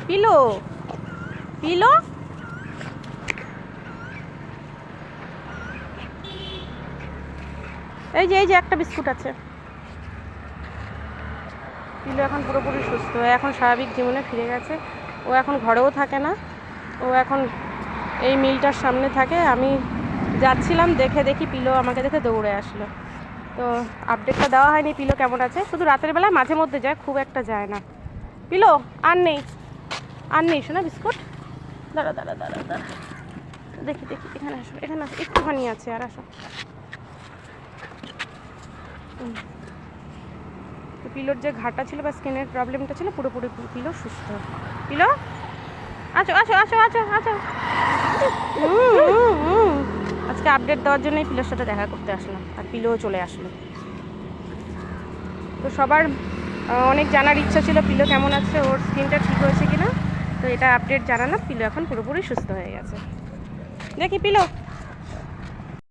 Pillow pillow এই যে একটা বিস্কুট আছে। পিলো এখন পুরোপুরি সুস্থ, এখন স্বাভাবিক জীবনে ফিরে গেছে। ও এখন ঘরেও থাকে না, ও এখন এই মিলটার সামনে থাকে। আমি যাচ্ছিলাম, দেখি পিলো আমাকে দেখে দৌড়ে আসলো। তো আপডেটটা দেওয়া হয়নি পিলো কেমন আছে, শুধু রাতের বেলায় মাঝে মধ্যে যায়, খুব একটা যায় না। পিলো আর নেই শোনা বিস্কুট। দাঁড়া দেখি এখানে আসো একটুখানি আছে, আর আসো। তো পিলোর যে ঘাটা ছিল বা স্কিনের প্রবলেমটা ছিল, পুরোপুরি পিলো সুস্থ। পিলো আছো। আজকে আপডেট দেওয়ার জন্যই পিলোর সাথে দেখা করতে আসলাম, আর পিলোও চলে আসলো। তো সবার অনেক জানার ইচ্ছা ছিল পিলো কেমন আছে, ওর স্কিনটা ঠিক হয়েছে কিনা। তো এটা আপডেট জানালাম, পিলো এখন পুরোপুরি সুস্থ হয়ে গেছে। দেখি পিলো